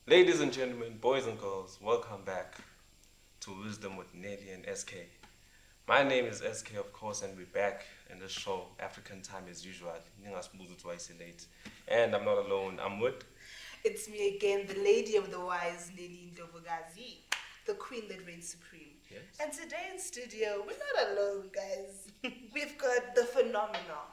Ladies and gentlemen, boys and girls, welcome back to Wisdom with Nelly and SK. My name is SK, of course, and we're back in the show, African time as usual. Ningasbuzu twice late. And I'm not alone, I'm with. It's me again, the lady of the wise, Nelly Ndobogazi, the queen that reigns supreme. Yes. And today in studio, we're not alone, guys. We've got the phenomenal.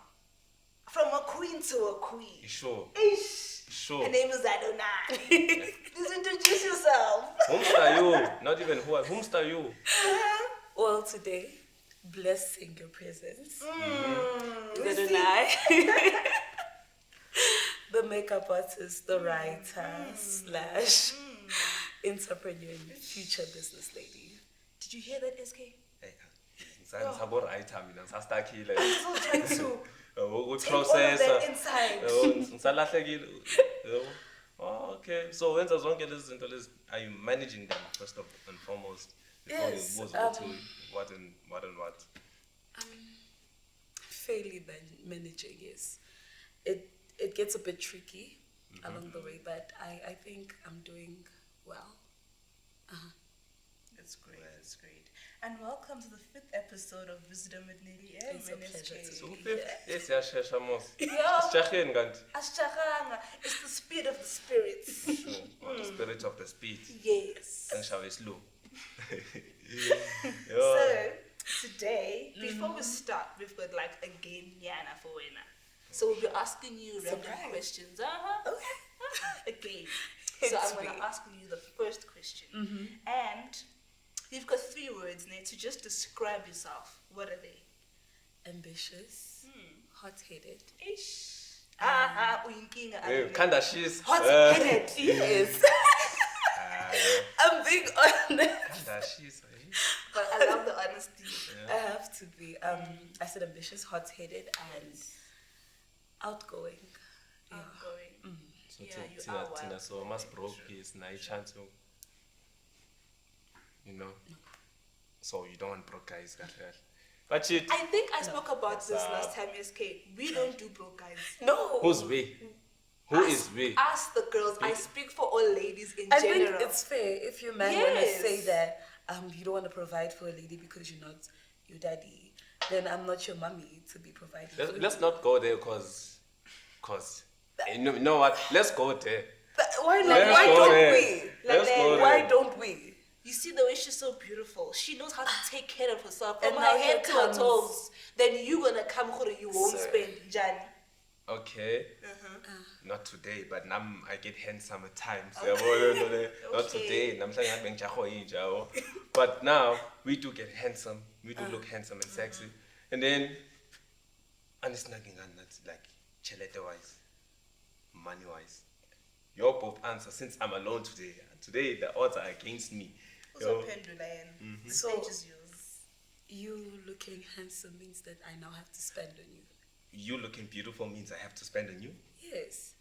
From a queen to a queen. Sure. Ish. Sure. Her name is Adonay. Please introduce yourself. Whomsta you? Not even who. Whomsta you? Well, today, blessing your presence. We Is see- Adonay? The makeup artist, the writer, slash entrepreneur and future business lady. Did you hear that, SK? Ngisabora item mina ngisastakile. I'm still trying to We take all of process. that inside. Ngisalahlekile. Oh, okay. So wenza zonke lezi zinto lezi, are you managing them first and foremost? Before Yes, you go to what and what? Fairly managing, yes. It gets a bit tricky along the way, but I think I'm doing well. It's great, it's great. And welcome to the 5th episode of Wisdom with Nelly and It's a pleasure to So be yes, yashesha mos. Yeah. Sishaheni kanti. Ashchaganga, it's the speed of the spirits. Or the spirit of the speed. Yes. Angishawe slow. So, today, before we start, we've got like a game Yana for winner. So we'll be asking you random Surprise. questions. Okay. A game. So I'm It's going me. to ask you the first question. And you've got 3 words, Nate, to just describe yourself. What are they? Ambitious, hot-headed. Ish. Uyinkinga, Hey, Adonay. kinda she's Hot-headed. Yes. I'm being honest. kinda she's. But I love the honesty. I have to be. I said ambitious, hot-headed, and outgoing. Yeah. Outgoing. So Yeah, you are Tina, wild. so must broke is na chance to, you know. So you don't want broke guys, kahle. But shit, I think I spoke about this last time, SK. We don't do broke guys. No. who's we? Who is we? Ask the girls. I speak for all ladies in I general. think it's fair if your man want to Yes. say that you don't want to provide for a lady because you're not your daddy, then I'm not your mommy to be providing for Let's you. not go there, cause, you know what? Let's go there. Why not? Let's Why go don't there. we? Let's go Why there. don't we? You see the way she's so beautiful. She knows how to take care of herself. And From now her here head to her comes- toes. Then you gonna come here, you won't Sir. spend, Jani. Okay. Not today, but now I get handsome at times. Not Okay. today. Namhlanje ngathi bengijaho yinja, yabo. But now we do get handsome. We do look handsome and sexy. And then, and it's nothing like chelete wise, money wise. Your both answer since I'm alone today. Today the odds are against me. Also, Yo. pendula The So- stage is yours. You looking handsome means that I now have to spend on you. You looking beautiful means I have to spend on you. Yes.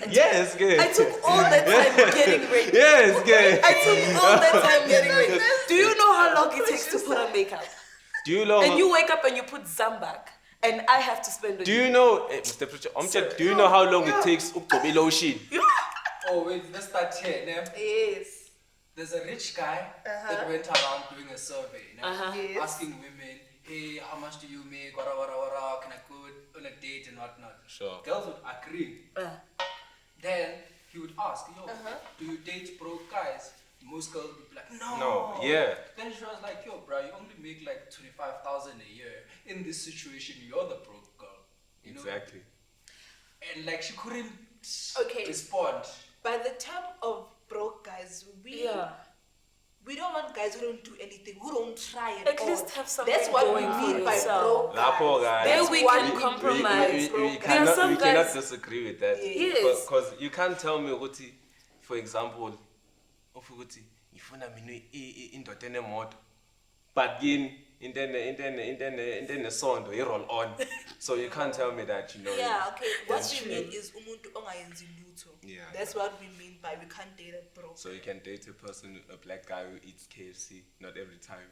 Yes, good. I took all that time getting ready. Yes, good. I took all that time getting ready. Do you know how long it takes to put on makeup? Do you know? And you wake up and you put Zambak, and I have to spend on Do you know, Mr. Preacher? Do you know how long it takes to be lotion? Oh wait, let's start here. Now, Yes. there's a rich guy that went around doing a survey, Yes. asking women, hey, how much do you make? Wara, can I go on a date and whatnot? Sure. Girls would agree. Then he would ask, yo, do you date broke guys? Most girls would be like, no. No, yeah. Then she was like, yo, bro, you only make like 25,000 a year. In this situation, you're the broke girl. You know? Exactly. And like she couldn't Okay. respond. By the term of broke guys, we don't want guys who don't do anything, who don't try At all. least have something That's what going we for mean by yourself. broke Lapo, guys. guys. There That's we what can we compromise. mean by broke There are guys. some we cannot guys- disagree with that. Yes. Because you can't tell me ukuthi, for example, ukuthi ngifuna mina indoda enemoto, but yini into enesondo i-roll on. So you can't tell me that, you know. Yeah, okay. What That's we true. mean is umuntu ongayenzi lutho. Yeah. That's what we mean by we can't date a broke. So you can date a person, a black guy who eats KFC, not every time.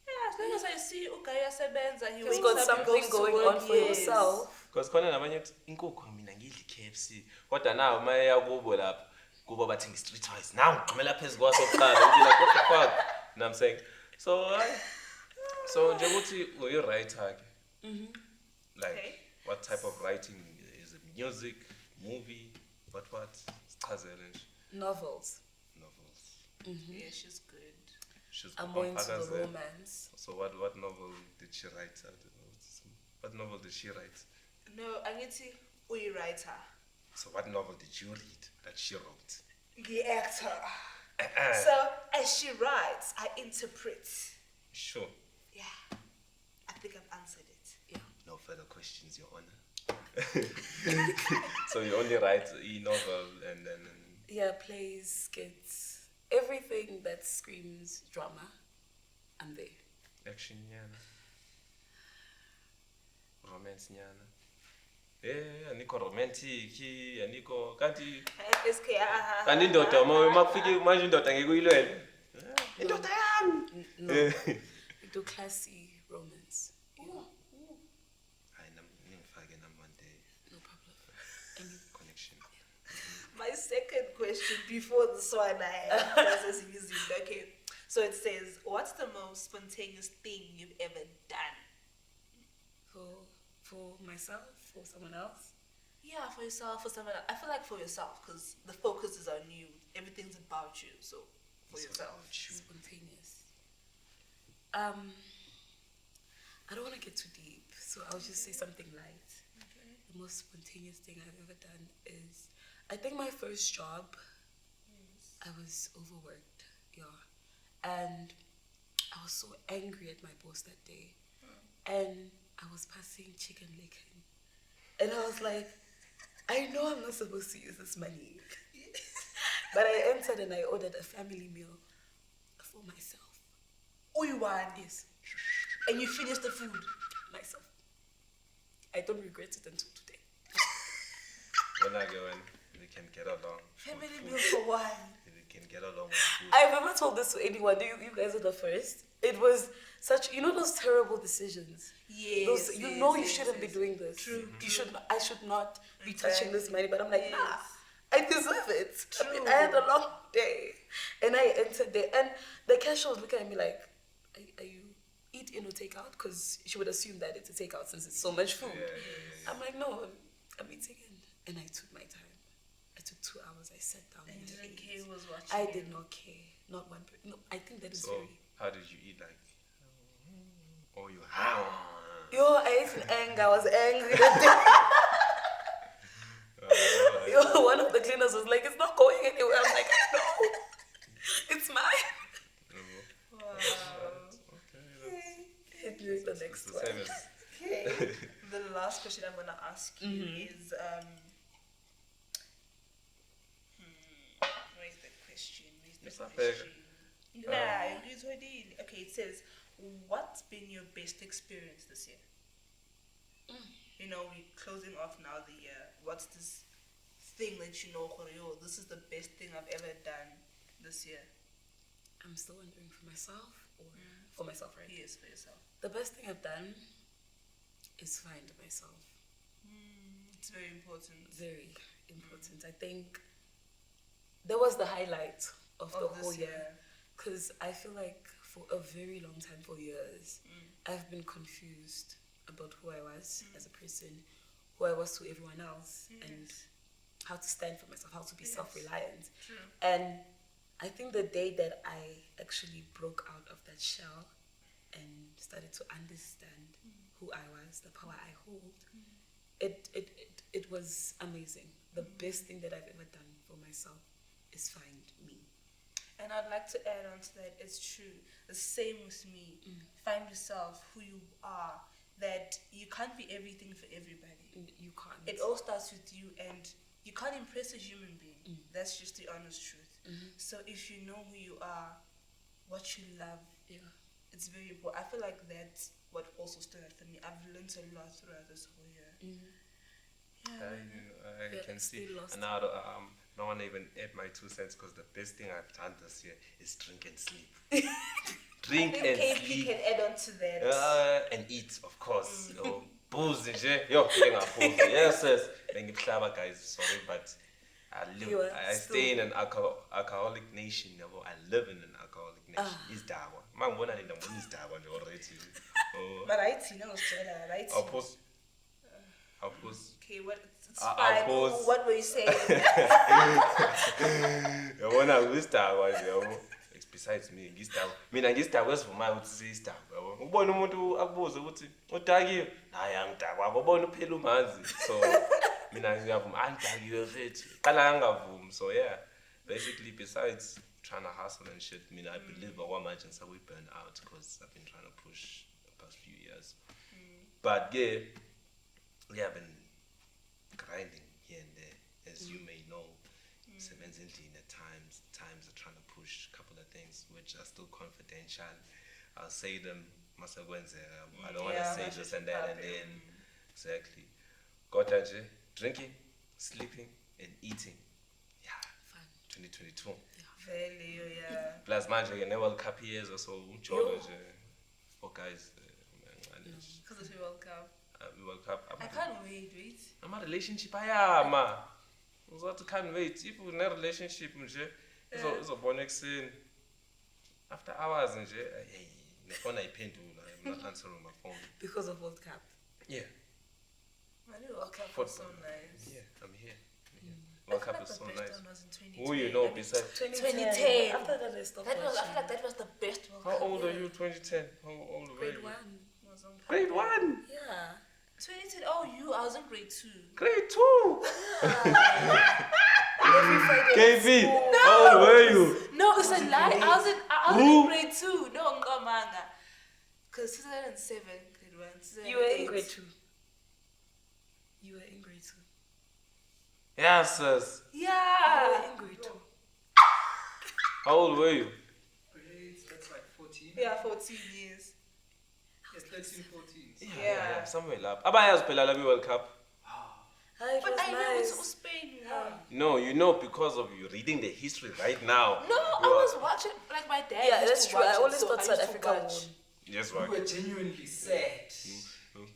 Yeah, as long as I see uguy uyasebenza, he He's wakes got up, something goes to going work, on for yes. himself. Because khona nabanye uthi inkukhu mina ngidli KFC. Kodwa nawo maye yakubo lapha kubo bathi ngi-streetwise now ngqumela phezu kwaso kuqala you'll be like what the fuck, you know what I'm saying? So nje ukuthi uyi-writer ke, like Okay. what type of writing is it? Music, movie, what sichazele nje. Novels. Yeah, she's good. She's I'm more into the umphakazi. romance. So what novel did she write? I don't know. What novel did she write? No, angithi uyi-writer. So what novel did you read that she wrote? Ngi-actor. So as she writes, I interpret. Sure. Yeah. I think I've answered it. Yeah. No further questions, Your Honor. So you only write a novel and then Yeah, plays, skits, everything that screams drama, I'm there. action nyana, romance nyana. Yeah, aniko romantic, aniko kanti SK, kanti indoda makufika manje indoda ngeke uyilwele. Indoda yami. No, we do classy romance. Yeah, Hayi ningifake nami one day no problem. Any connection. My second question before this one, I was using. Okay, so it says, what's the most spontaneous thing you've ever done? for myself, for someone else. Yeah, for yourself, for someone else. I feel like for yourself, because the focus is on you. Everything's about you, so for It's yourself. about you. Spontaneous. I don't want to get too deep, so I'll just say something light. Okay. The most spontaneous thing I've ever done is, I think my first job, I was overworked, yeah. And I was so angry at my boss that day. And I was passing chicken licking. And I was like, I know I'm not supposed to use this money. But I entered and I ordered a family meal for myself. Oh, you won. Yes, And you finished the food. myself. I don't regret it until today. When we can get along. Family with meal food. for one. We can get along with food. I've never told this to anyone. You guys are the first. It was such, those terrible decisions. Yes. Those, yes, you yes, shouldn't be yes. doing this. True. You should. I should not be touching this money. But I'm like, Yes. nah. I deserve it. I mean, True. I had a long day, and I entered there, and the cashier was looking at me like, "Are you eat in or take out?" Because she would assume that it's a takeout since it's so much food. Yeah. I'm like, no, I'm eating in, and I took my time. I took 2 hours. I sat down. And you didn't ate. care who was watching. I you. did not care. Not one. No, I think that is So very. how did you eat like? Or you how? Yo, I ate in anger. I was angry that day. Yo, one of the cleaners was like, "It's not going anywhere." I'm like, "No, it's mine." Wow. Okay, Here's the that's next the one. same as Okay. The last question I'm gonna ask you is where's the question? Miss Apega. Nah, it's already okay. It says, what's been your best experience this year? You know, we're closing off now the year. What's this thing that you know, Koryo, this is the best thing I've ever done this year? I'm still wondering for myself or for myself, right? Yes, for yourself. The best thing I've done is find myself. It's very important. Very important. I think that was the highlight of the Of this whole year. year. Because I feel like for a very long time, for years, I've been confused about who I was as a person, who I was to everyone else, and how to stand for myself, how to be self-reliant. True. And I think the day that I actually broke out of that shell and started to understand who I was, the power I hold, it was amazing. The best thing that I've ever done for myself is find me. And I'd like to add on to that, it's true. The same with me. Find yourself, who you are, that you can't be everything for everybody. You can't. It all starts with you, and you can't impress a human being. That's just the honest truth. So if you know who you are, what you love, it's very important. I feel like that's what also stood out for me. I've learned a lot throughout this whole year. I Yeah, can see. still lost. And now don't want to even add my 2 cents because the best thing I've done this year is drink and sleep. Drink I think and KP sleep. can add on to that. And eat, of course. Booze nje. Yo, ngiyengaphuza. Yes. Bengihlaba guys, sorry, but You are I still- stay in an alcoholic nation. Yabo. I live in an alcoholic nation. Is dawa. Man, when I need them, is dawa already. Oh, But I see now, right? I'll post. Okay, what? It's I'll fine. pause. What were you saying? Yabona kwisdawa nje yabo. Besides me ngisdawa. Mina ngisdawa esivuma ukuthi siyisdawa yabo. Ubona umuntu akubuze ukuthi udakiwe. Hayi angidakwa. Ubona uphela umanzi. So mina ngiyavuma angidakiwe mfethu. Qala ngavumi. So yeah. Basically besides trying to hustle and shit, I mean I believe okwamanje we burn out because I've been trying to push the past few years. But yeah, we have been grinding here and there, as you may know. Sebenzindlini at times are trying to push a couple of things which are still confidential. I'll say them, masakwenzeka. I don't want to say this and that and then. Exactly. Kodwa nje, drinking, sleeping, and eating. Yeah. Fun. 2022. Very, yeah. Plus manje ke ne-World Cup years or so umjolo nje for guys Because of the World Cup. World Cup. I can't wait. I'm a relationship ayama. Uzothi can't wait. If we ne relationship nje izobona ekuseni. After hours nje hey the phone ayiphendula. I'm not answering my phone. Because of World Cup. Yeah. Man, the World Cup was so Football. nice. Yeah, I'm here. World Cup is so the best nice. one was in Who 2010. you know besides 2010. After that, I stopped I feel watching. like that was the best World how Cup. old are you 2010? How old were Grade you? 1. Was on Grade 1. Yeah. 2010. Oh, I was in grade 2. Grade 2. Every Friday. KB. How old were you? No, it's a lie. I was Who? in grade 2. No, Ngamanga. Because 2007, grade 1. You were in grade 2. You were in grade 2. Yeah, sis. You Yeah. were in grade 2. How old were you? Grades, that's like 14. Yeah, 14 years. Yes, 13, 14. Yeah. Somewhere lapho. Abayazi phela la World Cup. Hi, it But was I never nice. saw Spain won. No, you know because of you reading the history right now. No, I was watching, like my dad. Yeah, used that's to true. I watch it, always so thought I South used to Africa watch. won. Yes, We right. were genuinely sad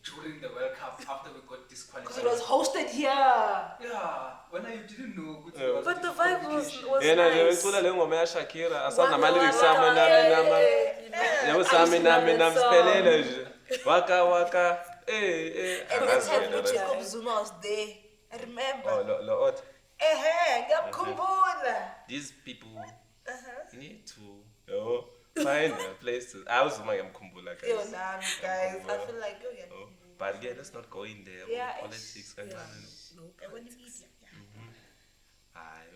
during the World Cup after we got disqualified. Because it was hosted here. Yeah, when you didn't know. Good Yeah. But the vibe was Yena nje nice. becula le ngoma ya Shakira asazi Waka, nama lyrics waka, sami nami yabo I sami used to love nami that song. siphelele nje waka waka And the angazi time wena that that. Jacob Zuma was there. I remember. Oh lo ot ngiyamkhumbula. these people you need to find a place to I was ngiyamkhumbula Yo, guys. nah, guys. I feel like, Oh, but yeah, let's not go in there. Yeah, Politics and No I want politics. media.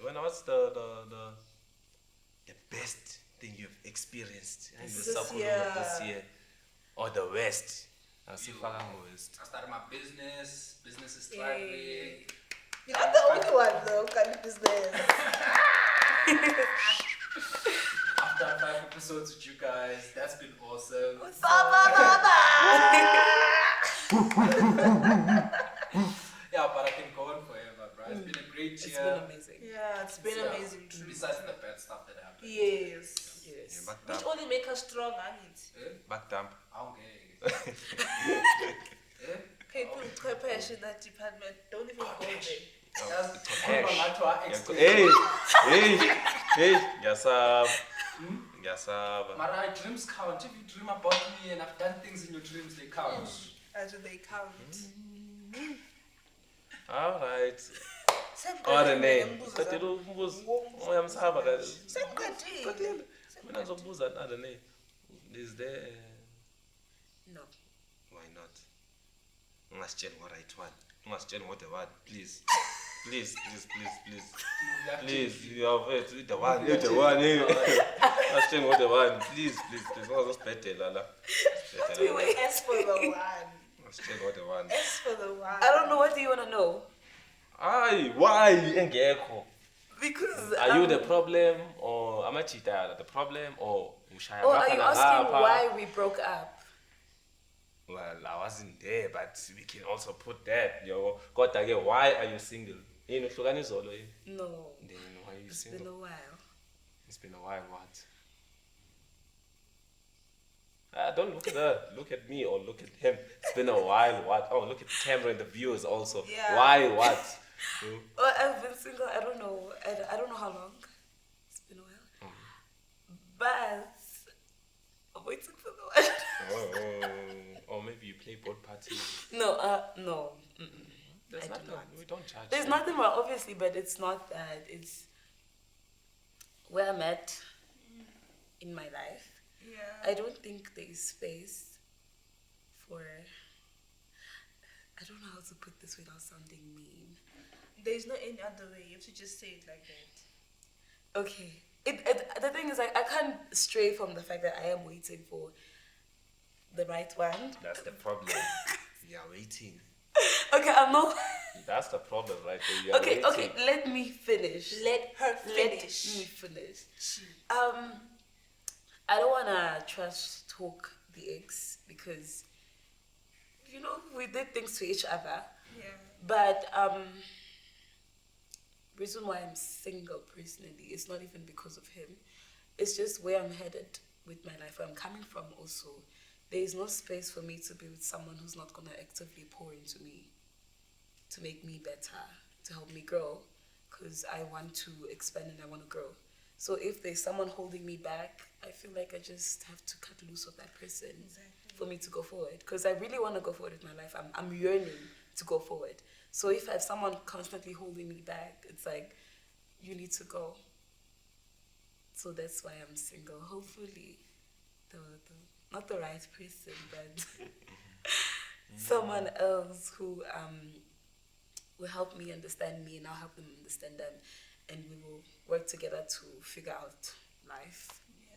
when what's the best thing you've experienced in This this year. year or the West? Asifaka West. I started my business is thriving. You're not the only one, though, kind of business. After 5 episodes with you guys, that's been awesome. Yeah, but I can go on forever, bro. It's been a great It's year. been amazing. Yeah, it's been Yeah. amazing, true. Besides the bad stuff that happened. Yes. Yes. Back Which dump. only make us strong, ain't it? Eh? Back dump. I don't care. Eh? People prepare in that department. Don't even go there. That's Cash. Hey. Hey, Yasab. Yasab. My dreams count. If you dream about me and I've done things in your dreams, they count. As they count. Alright. Sengqedile Adonay. ngembuzo Qedile zami. umbuzo. Uyamsaba guys. Sengqedile. Qedile. Mina ngizokubuza Adonay. Is there No. why not? Ungasitsheli ngo-right one. Ungasitsheli ngo-the one. Please. Please. Please, you have it. The one. Ungasitsheli ngo-the one. Please. Ungazosibhedela la. We were S for the one. Ungasitsheli ngo-the one. S for the one. I don't know. What do you want to know? Aye, why engekho? Because. Are you the problem or amachita the problem or ushaya Oh, are you ngapha asking nangapha? why we broke up? Well, I wasn't there, but we can also put that, yo. Kodwa ke, why are you single? Yini uhlukana izolo yini? No. Then why are you It's single? been a while. It's been a while, what? Don't look at her. Look at me or look at him. It's been a while, what? Oh, look at the camera and the viewers also. Yeah. Why, what? Well, I've been single, I don't know. I don't know how long. It's been a while. But I'm waiting for the one. Or maybe you play both parties. No. There's I do nothing. not. We don't judge. There's nothing wrong, obviously, but it's not that. It's where I'm at in my life. Yeah. I don't think there's space for. I don't know how to put this without sounding mean. There's no any other way. You have to just say it like that. Okay. The thing is, I can't stray from the fact that I am waiting for the right one. That's the problem. You are waiting. Okay, I'm not. That's the problem, right there. You are Okay, waiting. let me finish. Let her Let me finish. finish. I don't wanna trash talk the ex because we did things to each other. Yeah. But reason why I'm single personally is not even because of him. It's just where I'm headed with my life, where I'm coming from also. There is no space for me to be with someone who's not gonna actively pour into me to make me better, to help me grow, because I want to expand and I want to grow. So if there's someone holding me back, I feel like I just have to cut loose of that person for me to go forward. Because I really want to go forward with my life. I'm yearning to go forward. So if I have someone constantly holding me back, it's like, you need to go. So that's why I'm single. Hopefully, not the right person, but someone else who will help me understand me and I'll help them understand them. And we will work together to figure out life. Yeah.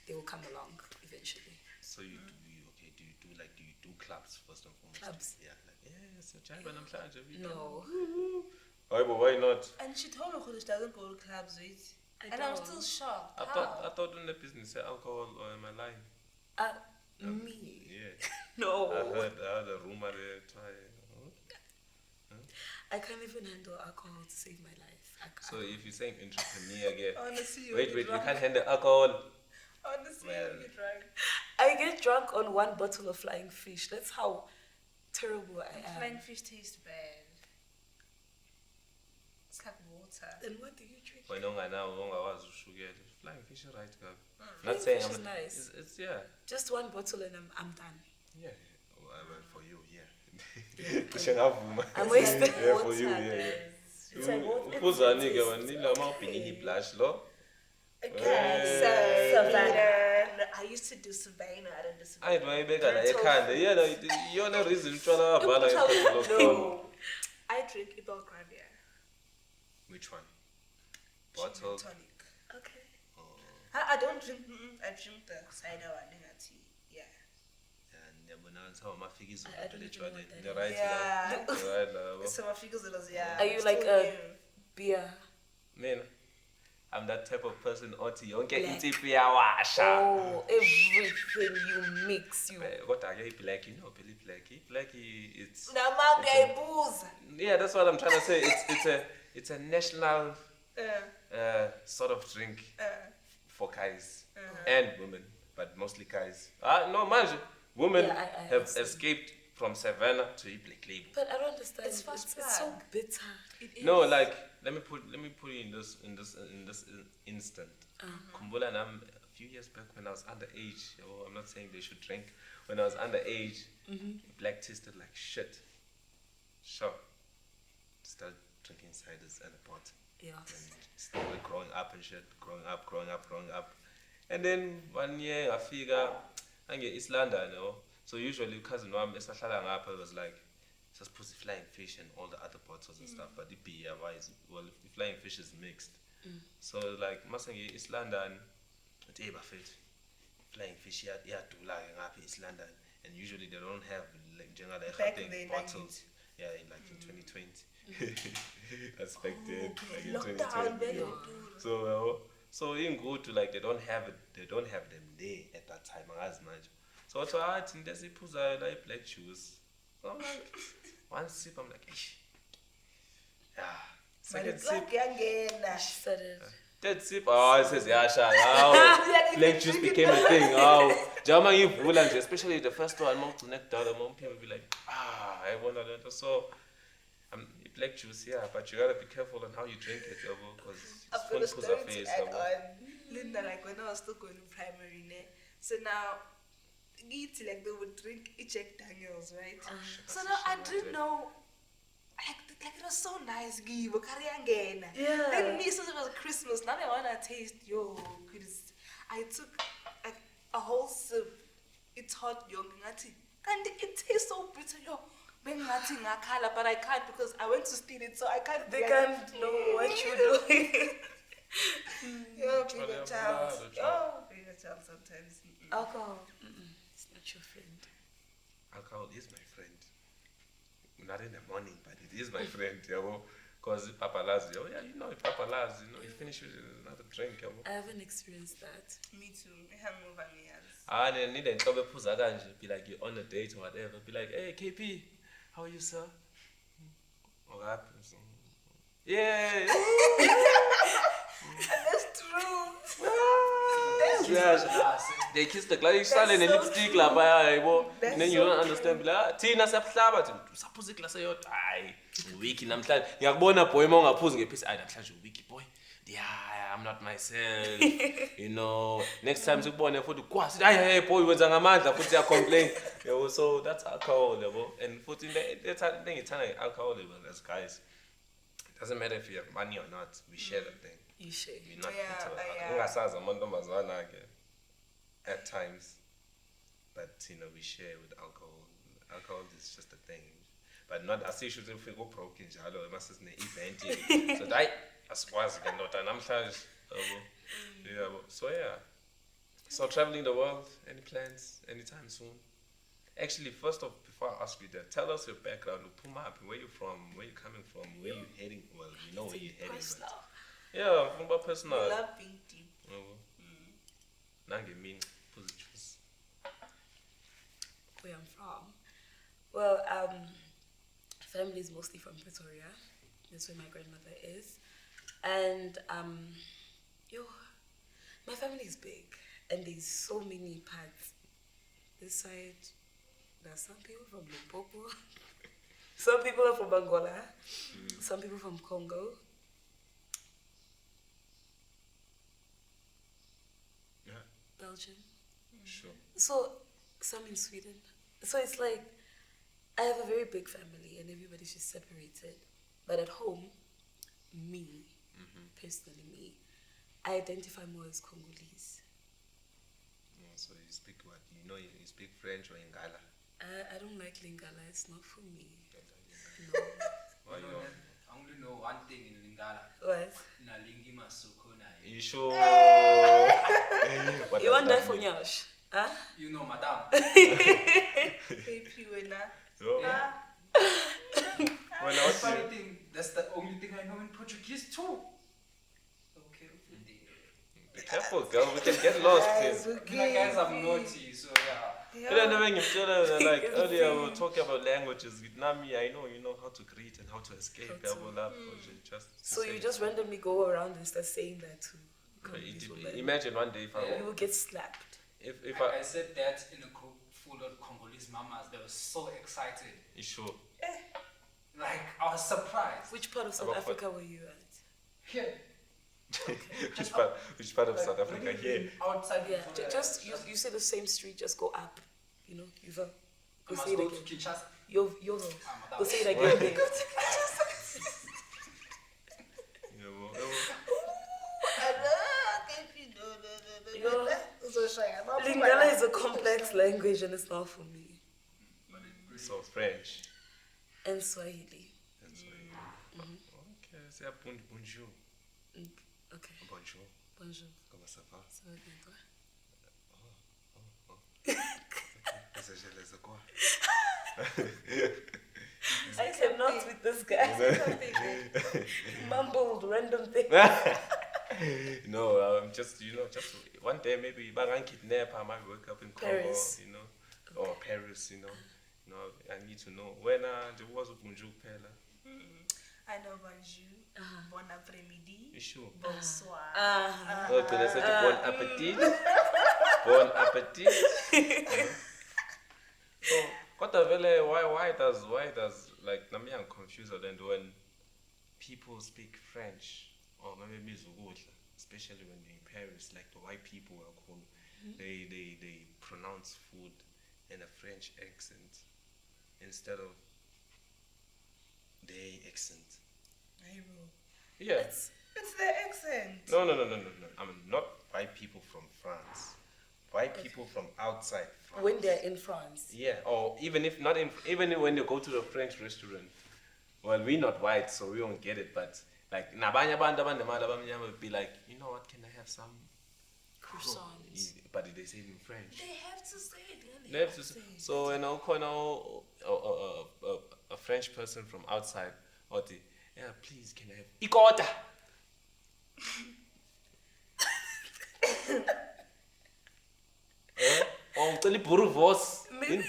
They will come along eventually. So do you do clubs first and foremost? Clubs? Yeah, yes, a No. Why, but why not? And she told me she doesn't go to clubs, right? I And I'm don't. still shocked. I thought in the business alcohol or am I lying? Me? Yeah. No. I heard a rumor there. I can't even handle alcohol to save my life. So if you're saying entrepreneur again, Honestly, wait, you can't handle alcohol. Honestly, Well. you're drunk. I get drunk on one bottle of flying fish. That's how terrible I am. Flying fish tastes bad. It's like water. Then what do you drink? When ungakwazi ushukela, flying fish right guy. Flying Not saying fish I'm is nice. It's yeah. Just one bottle and I'm done. Yeah. Well, for you, yeah. I'm wasting Yeah, water. for you, yeah. It's like water. Uzani ke wanila mawubhingi blush lo. Okay, Hey. so Savannah. No, I used to do Savannah. I don't do Savannah. Ayi wayibeka la ekhanda. Yeah, iyona reason utshwala wavala ekhanda. No. I drink Ibel Gravia. Which one? Gin and Bottle. tonic. Okay. I don't drink. I drink the cider one. Tea. Yeah. I don't even know what that The is. right Yeah. la. So my figures are yeah. Are you it's like still a new. beer? Man, I'm that type of person othi yonke Black. insipho iyawasha. Oh, everything you mix, you. Kodwa ke black, phela black. Black it's Namanga booze. yeah, that's what I'm trying to say. It's a national sort of drink for guys and women, but mostly guys. No, manje, women Yeah, I have understand. escaped from Savannah to Black Label. But I don't understand. It's fast It's so black. bitter. It is. No, like let me put you in this instant. Kumbula nam a few years back when I was underage. I'm not saying they should drink. When I was underage, black tasted like shit. Sure. Started drinking ciders and a pot. Yeah. And started growing up and shit. Growing up. And then one year I figure I'm in East London, So usually cousin wam esahlala ngapha was like supposed to flying fish and all the other bottles and stuff, but the beer wise, well, the flying fish is mixed. So like masangi East London, hey bafet, flying fish iyadula ngapha East London, and usually they don't have like general Back in the bottles. Yeah, in 2020. That's back then, like in Lockdown, 2020. very Yeah. So in good to like they don't have them there at that time as much. So what's what in this I like black juice. So I'm like one sip, I'm like, ish. Yeah. Second sip. Started. Third sip, it says yasha. Oh, black juice became a thing. Oh, Jama Yvula, especially the first one, mom to neck down, mom people be like, I want to. So black juice, yeah, but you gotta be careful on how you drink it, because I've it's got full a of story face, to add on. Linda, like when I was still going to primary, ne? So now, like they would drink Jack Daniels, right? So now I didn't know, like it was so nice, give again. Yeah. Then me, since it was Christmas, now I wanna taste because I took a whole sip. It's hot, young, and it tastes so bitter, yo. But I can't because I went to steal it, so I can't. They can't know what you're doing. Yo, being a child. Oh, being a child sometimes. Alcohol. It's not your friend. Alcohol is my friend. Not in the morning, but it is my friend, because Papa Lazi, you know, if Papa Lazi, you finish with another drink, I haven't experienced that. Me too. I haven't moved on years. Then need a be like, you're on a date or whatever, be like, hey, KP, how are you, sir? What happens? Yeah. That's true. Yeah, they kiss the glass, you start in a lipstick, and then you don't understand. Tina Sapslava, suppose it say, I weak in Amtlan. Yakbona boy, Monga posing a piece. I don't wiki boy. Yeah, I'm not myself. You know, next time you born for the quas, hey boy, was a man that puts your complaint. So that's alcohol level. And put in the thing, it's alcohol level as guys. It doesn't matter if you have money or not, we share the thing. You share. We're not at times, but we share with alcohol. Alcohol is just a thing, but not as you should if we go broke in Jalo, it must be event. So that as was not an amshaj. So so traveling the world, any plans anytime soon? Actually, first off, before I ask you that, tell us your background. Where you from? Where you coming from? Where you heading? Well, we know where you're heading. Personal. Yeah, from about personal. I love being deep. Nange mean choose. Where I'm from? Well, family is mostly from Pretoria. That's where my grandmother is. And my family is big, and there's so many parts. This side, there's some people from Limpopo, some people are from Angola, some people from Congo. Belgium. Sure. So, some in Sweden. So it's like, I have a very big family and everybody's just separated. But at home, personally me, I identify more as Congolese. So you speak what? You speak French or Lingala? I don't like Lingala, it's not for me. No. Why you don't? I only know one thing in Lingala. What? Nalingima Sokona. You sure? You want that for Nyash? Huh? You know, madam. Funny thing, that's the only thing I know in Portuguese too. Okay, be careful, girl. We can get lost. Guys, I'm naughty, so yeah. Like earlier, we were talking about languages. Vietnamese, I know you know how to greet and how to escape. So you just randomly go around and start saying that too. Imagine one day if you will get slapped. If I said that in a group full of Congolese mamas, they were so excited. You sure? Like, I was surprised. Which part of South Africa were you at? Here. Which part of South Africa? Here. Outside. Yeah, just you say the same street, just go up. You go say it again. Go say it again. Lingala is a complex language and it's not for me. So French. And Swahili. Okay, say bonjour. Okay. Bonjour. Bonjour. Comment ça va? Ça va bien toi? I cannot with this guy. Mumbled random things. No, just one day maybe I kidnap, I might wake up in Paris. Congo, or Paris, I need to know when there was a bonjour pela. I know bonjour, bon après-midi, you sure? bonsoir. Okay, they said bon appetit. Bon appetit. So, why does like I'm confused then when people speak French or maybe Mizugudla, especially when you're in Paris, like the white people are called, they pronounce food in a French accent instead of their accent. Hey, bro. Yeah. It's their accent. No. I mean, not white people from France. White people from outside France. When they're in France. Yeah, or even if not in, even when you go to the French restaurant. Well, we're not white, so we don't get it. But like, nabanya banda banda madabanya would be like, you know what? Can I have some Croissants. But they say it in French. They have to say it. They have to say. So a French person from outside, or the yeah, please can I have ikota? Maybe,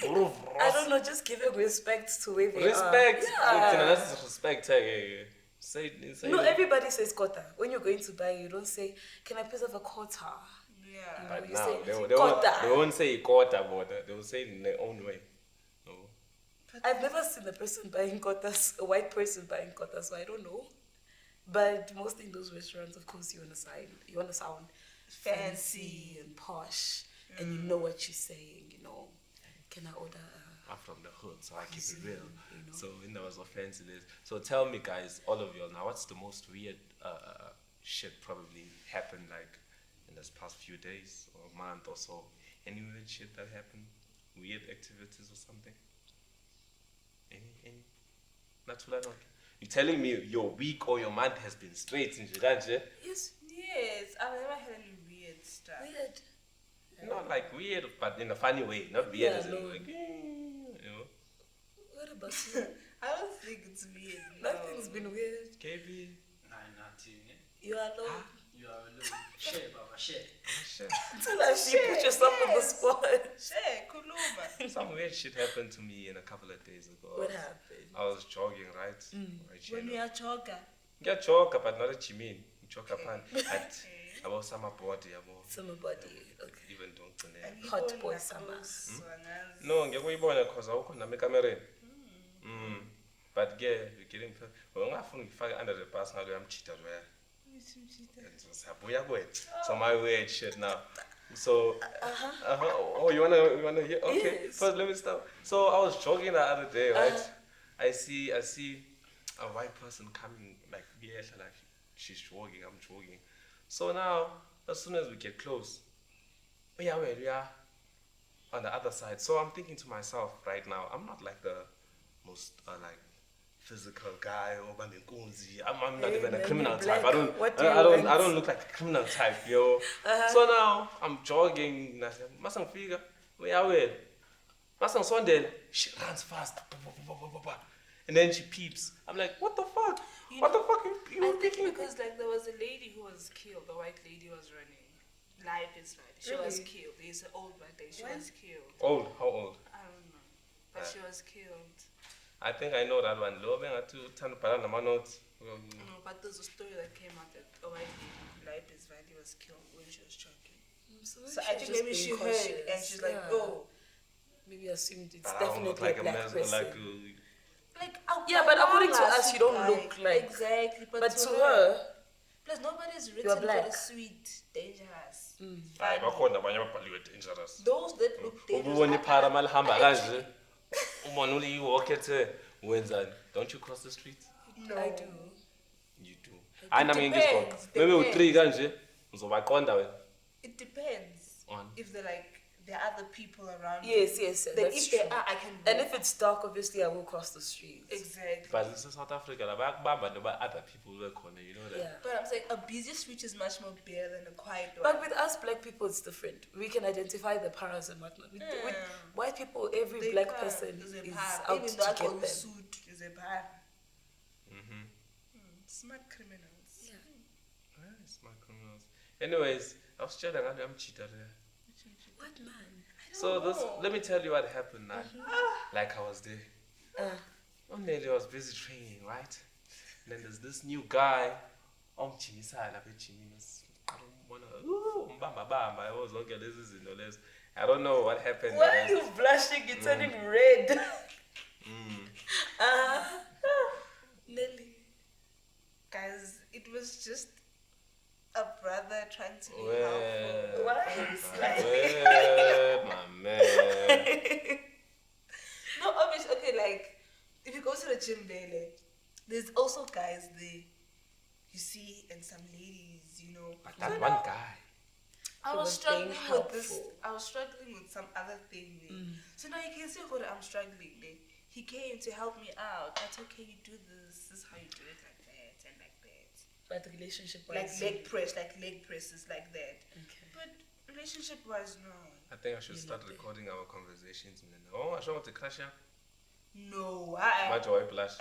I don't know, just giving respect to where they Respect. are. Yeah. Yeah. That's respect. Say No, everybody says kota. When you're going to buy, you don't say, can I please have a kota? Yeah. But You now say they won't say kota, but they will say it in their own way. No. I've never seen a person buying kotas, a white person buying kotas, so I don't know. But mostly in those restaurants, of course, you want to sound fancy and posh, and you know what you're saying. You know, can I order? I'm from the hood, so I keep it real. You know? So when there was offensive, so tell me, guys, all of y'all now, what's the most weird shit probably happened like in this past few days or month or so? Any weird shit that happened? Weird activities or something? Any? Not what I know. You're telling me your week or your month has been straight in Jiranje? Yes, Yes, I've never had any weird stuff. weird. Not like weird, but in a funny way. Not weird Yeah, as in no. like, you know. What about you? I don't think it's weird. Nothing's been weird. KB. Nah, nothing. You are alone. You are alone. Share, Baba, share. Oh, shit. Tell us you put yourself on the yes. spot. Share, kuluma. Some weird shit happened to me in a couple of days ago. What happened? I was jogging, right? When you are jogger. Get jogger, but not a chimin. Jogger pan. I was summer body, Summer body. Okay. even don't And know. Hot you boy like summer. those swangers. No, ngiyakuyibona because awukho nami ekamereni. But ke getting ungafuna ngifake under the bus ngalo yamchita loya. Siyabuya kwethu. So my weird shit now. So oh you wanna hear? Okay. Yes. First let me start. So I was jogging the other day, right? I see a white person coming like like she's jogging, I'm jogging. So now as soon as we get close, we are on the other side. So I'm thinking to myself right now, I'm not like the most like physical guy or I'm not even a criminal type. I don't look like a criminal type, yo. So now I'm jogging. Masang figure, we are well. Masang sondel, she runs fast. And then she peeps. I'm like, what the fuck? What the fuck you I think thinking? because like there was a lady who was killed, the white lady was running. Life is right. She was Really? killed. There's an old white lady. She was killed. Old? How old? I don't know. But she was killed. I think I know that one. Lo benga tu tanu para na notes. No, but there's a story that came out that a white lady, Life is right, was killed when she was choking. So I think maybe she heard and she's like, oh. Maybe assumed it's But I don't definitely look like a a black mess, person. like Yeah, but according to us, you don't look like. Exactly, But to her, plus nobody's you're written for black. the sweet, dangerous. hayi bakhona abanye ababhaliwe dangerous. Those that look Ubone dangerous. iphara malihamba kanje. Umona uyiwalk ethe wenzani? Don't you cross the street? No. I do. You do. Hayi nami ngiyizwa. depends, Maybe depends. u3 kanje uzobaqonda wena. It depends. On. If they're like, there are other people around. Yes, you. yes, Then that's if true. there are, I can. And walk. if it's dark, obviously I will cross the street. Exactly. But this is South Africa, la bayakubamba noba other people bekhona, you know that. Yeah. But I'm saying a busy street is much more bare than a quiet one. But with us black people, it's different. We can identify the paras and whatnot. With white people, every They black para person is a is para. out Even to though I get call them. the suit is a bar. Mhm. Smart criminals. Yeah. Nice, my criminals. Anyways, I was chatting ngalo yamchita there. What man? So this, let me tell you what happened now. Like I was there. One day I was busy training, right? And then there's this new guy. I don't wanna I don't know what happened. Why are you blushing? You're turning red. Nelly. was just a brother trying to be Well, helpful. well, my man. No, obviously, okay, like, if you go to the gym there, like, there's also guys there, you see, and some ladies, you know. But that So one now, guy. I He was was struggling being with this. helpful. I was struggling with some other thing. So now you can see what I'm struggling. He came to help me out. That's okay. You do this. This is how you do it, like that and like that. But the relationship was Like leg presses, like that. Okay. But relationship wise, no. I think I should You're start not there. recording our conversations. Oh, I should want to crash ya. No. Macho, why blush?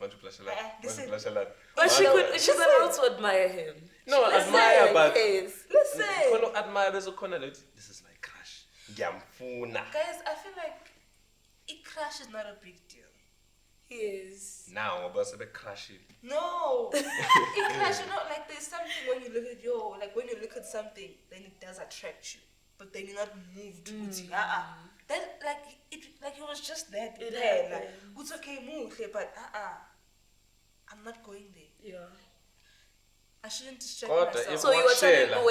Macho, blush a lot. Listen. Macho, blush a lot. But she's Listen. allowed to admire him. No, Listen, admire, but yes. Listen. Kono admire bezo khona lethi, this is my crush. Ngiyamfuna. Guys, I feel like it crash is not a big deal. He is. Now, ngoba sebe crush it. No. It crash, you know, like there's something when you look at like when you look at something, then it does attract you. But then you're not moved. That like it was just that It there. Like happened. it's okay, move, but I'm not going there. Yeah. I shouldn't distract Kodwa, myself. if- So you were telling Watchela.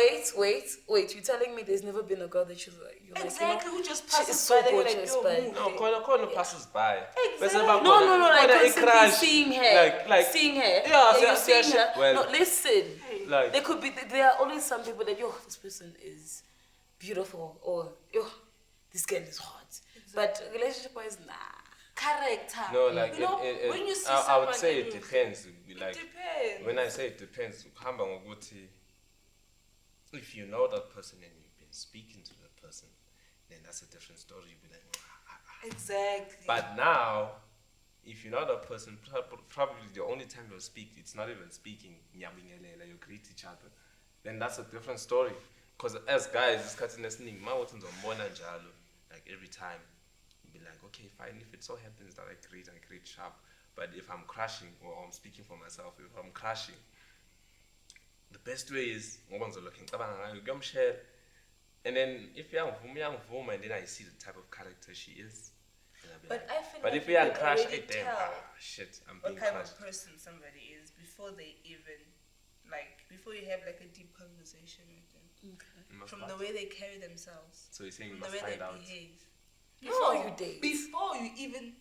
wait. You're telling me there's never been a girl that you're like, Exactly, who just she passes is so by then you're gorgeous, like, yo, but- move No, there. kono passes by. Exactly. Bese No, bakhona- No, like khona constantly i-crush. seeing her, Like, seeing her. Yeah, you're seeing her. well, No, listen. like, There could be. There are always some people that this person is beautiful, or this girl is hot. But relationship-wise, nah. Character. no, like, you know, when you see I would someone say and it you- depends. It Like, depends. when I say it depends, ukuhamba ngokuthi, if you know that person and you've been speaking to that person, then that's a different story. You'll be like, Exactly. But now, if you're not that person, probably the only time you'll speak, it's not even speaking, you greet each other, then that's a different story. Because as guys, it's cutting us like every time, you'll be like, okay, fine, if it so happens that I greet sharp. But if I'm crashing, or I'm speaking for myself, if I'm crashing, the best way is share. And then if you're young and then I see the type of character she is, then I'll be But like, I feel but like if you you're can crash, already damn, tell shit, I'm what being kind crushed. of person somebody is before they even before you have like a deep conversation with them. You must From what? the way they carry themselves. So you're saying you From the must way they find out. behave. Before you date. Before you even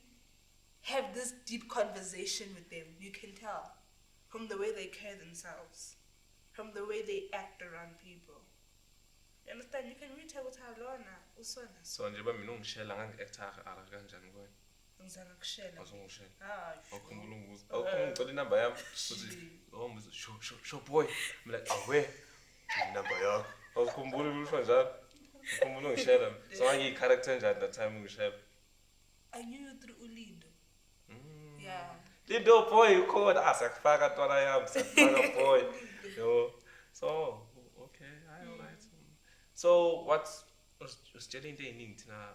have this deep conversation with them, you can tell. From the way they carry themselves. From the way they act around people. You understand? You can really tell what Lorna usona. So njengoba mina ungishela ngangi-actor kanjani kuwena? Ngizama kushela. Awusungishela. Sure. Awukhumbula ungibuza. Awukhumbula ngicela inamba yami. Uthi, ungibuza, sure boy. I'm like, awe, inamba yakho. Awukhumbula ukusho njalo. Awukhumbula ungishela. So ngangiyi-character njani that time ungishela. I knew you through Ulindo. Yeah. Lindo boy ukhona. Siyakufaka ntwana yami. Siyakufaka boy. Yo. So, okay, alright. So was Jelly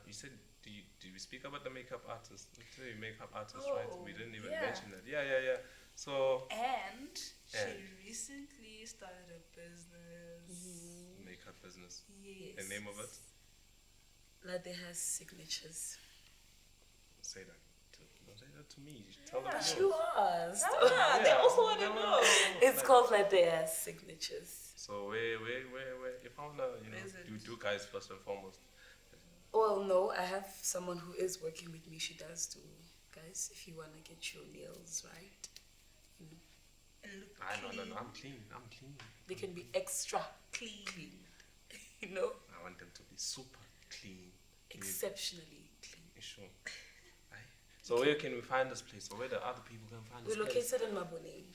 you said, did we speak about the makeup artist? Makeup artist, right? We didn't even mention that. Yeah. So And she recently started a business. makeup business. Yes. The name of it? Lade has signatures. Say that. Don't say that to me. Tell them. You asked. They also want to know. It's called Lade has signatures. So where? If I wanna, do guys first and foremost. Well, no, I have someone who is working with me. She does too. Guys, if you want to get your nails right, And look No, clean. I'm clean. they can be extra Clean. you know, I want them to be super clean. exceptionally clean. Sure. Aye. So where can we find this place? Or where the other people can find this We're place? located in Maboning.